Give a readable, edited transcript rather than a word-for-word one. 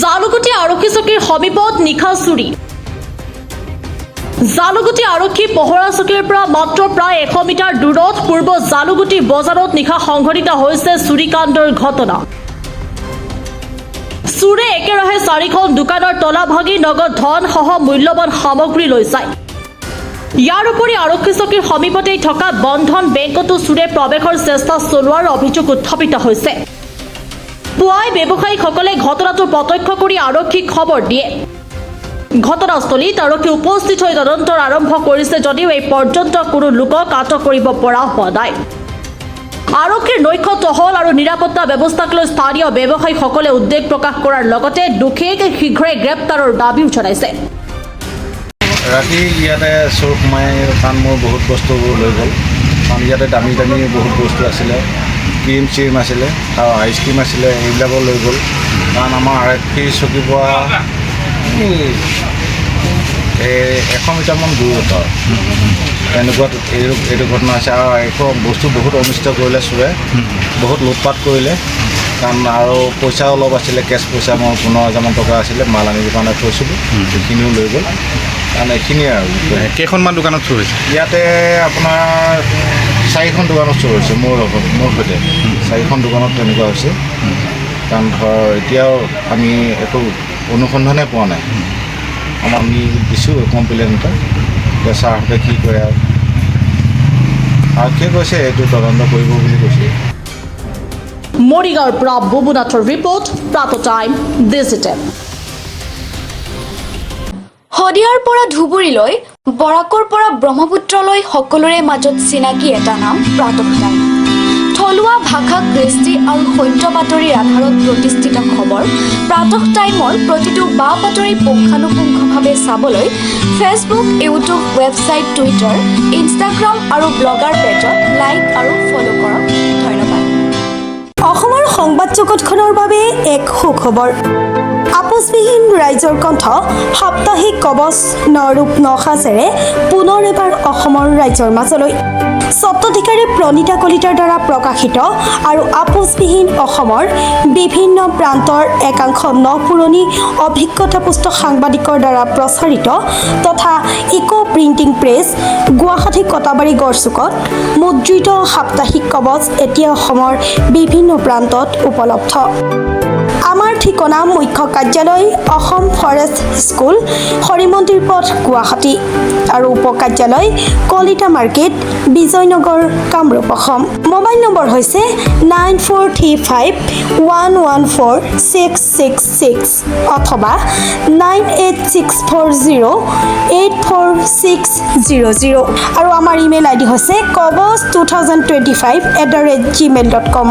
জালুগুটি আৰক্ষী চকীৰ সমীপত নিশা চুৰি। জালুগুটি আৰক্ষী পহৰা চকীৰ পৰা মাত্ৰ প্ৰায় 100 মিটাৰ দূৰত পূৰ্ব জালুগুটি বজাৰত নিশা সংঘটিত হৈছে চুৰিকাণ্ডৰ ঘটনা। চুৰে একেৰাহে 4খন দোকানৰ তলা ভাঙি নগদ ধন সহ মূল্যৱান সামগ্ৰী লৈ যায়। ইয়াৰ উপৰি আৰক্ষী চকীৰ সমীপতেই থকা বন্ধন বেংকতো চুৰে প্ৰৱেশৰ চেষ্টা চলোৱাৰ অভিযোগ উত্থাপিত হৈছে। পুৱাই ব্যৱসায়ীসকলে ঘটনাটো প্ৰত্যক্ষ কৰি আৰক্ষীক খবৰ দিয়ে। ঘটনাস্থলীত আৰক্ষী উপস্থিত হৈ তদন্তৰ আৰম্ভ কৰিছে যদিও এই পৰ্যন্ত কোনো লোকক আটক কৰিব পৰা হোৱা নাই। আৰক্ষীৰ নৈশ টহল আৰু নিৰাপত্তা ব্যৱস্থাক লৈ স্থানীয় ব্যৱসায়ীসকলে উদ্বেগ প্ৰকাশ কৰাৰ লগতে দুখীক শীঘ্ৰে গ্ৰেপ্তাৰৰ দাবীও জনাইছে। ৰাতি ইয়াতে চোৰ সোমাই কাৰণ মোৰ বহুত বস্তুবোৰ লৈ গ'ল। কাৰণ ইয়াতে দামী দামী বহুত বস্তু আছিলে, ক্ৰীম চিম আছিলে আৰু আইচক্ৰীম আছিলে, এইবিলাকো লৈ গ'ল। কাৰণ আমাৰ আৰক্ষী চকীৰ পৰা 100 মিটাৰমান দূৰত এনেকুৱাত এইটো ঘটনা আছে। আৰু একো বস্তু বহুত অনিষ্ট কৰিলে চোৰে, বহুত লুটপাট কৰিলে। কাৰণ আৰু পইচা অলপ আছিলে, কেছ পইচা মোৰ 15,000 টকা আছিলে, মাল আনিবৰ কাৰণে থৈছিলোঁ, সেইখিনিও লৈ গ'ল। কাৰণ এইখিনিয়ে আৰু কেইখনমান দোকানত চুৰ হৈছে ইয়াতে আপোনাৰ 4খন দোকানত চুৰ হৈছে। মোৰ সৈতে 4খন দোকানত তেনেকুৱা হৈছে। কাৰণ ধৰ এতিয়াও আমি একো অনুসন্ধানে পোৱা নাই। আমি দিছোঁ কমপ্লেইন এটা, এতিয়া ছাৰহঁতে কি কৰে আৰু আৰক্ষীয়ে কৈছে এইটো তদন্ত কৰিব বুলি কৈছে। মৰিগাঁৱৰ পৰা বুবুনাথৰ ৰিপৰ্ট, প্ৰাতঃ টাইম ডিজিটেল। শদিয়াৰ পৰা ধুবুৰীলৈ, বৰাকৰ পৰা ব্ৰহ্মপুত্ৰলৈ সকলোৰে মাজত চিনাকি এটা নাম প্ৰাতঃ টাইম। থলুৱা ভাষা, কৃষ্টি আৰু সত্য বাতৰিৰ আধাৰত প্ৰতিষ্ঠিত খবৰ প্ৰাতঃ টাইমৰ প্ৰতিটো বা বাতৰি পুংখানুপুংখভাৱে চাবলৈ Facebook, YouTube, website, Twitter, Instagram আৰু ব্লগাৰ পেজত লাইক আৰু ফ'ল' কৰক। ধন্যবাদ। অসমৰ সংবাদ জগতখনৰ বাবে এক সুখবৰ। আপোচবিহীন ৰাইজৰ কণ্ঠ সাপ্তাহিক কবচ নৰূপ নসাজেৰে পুনৰ এবাৰ অসমৰ ৰাইজৰ মাজলৈ। স্বত্বাধিকাৰী প্ৰণীতা কলিতাৰ দ্বাৰা প্ৰকাশিত আৰু আপোচবিহীন অসমৰ বিভিন্ন প্ৰান্তৰ একাংশ নপুৰণি অভিজ্ঞতাপুষ্ট সাংবাদিকৰ দ্বাৰা প্ৰচাৰিত তথা eco printing press, Guwahati Katabari গড়চুকত মুদ্ৰিত সাপ্তাহিক কবচ এতিয়া অসমৰ বিভিন্ন প্ৰান্তত উপলব্ধ। আমাৰ ঠিকনা মুখ্য কাৰ্যালয় অসম ফৰেষ্ট স্কুল, হৰিমন্দিৰ পথ, গুৱাহাটী আৰু উপ কাৰ্যালয় Kalita market, Bijaynagar, Kamrup, Assam. Mobile number হৈছে 9435114666 অথবা 9864084600 আৰু আমাৰ ইমেইল আইডি হৈছে kobos2025@gmail.com।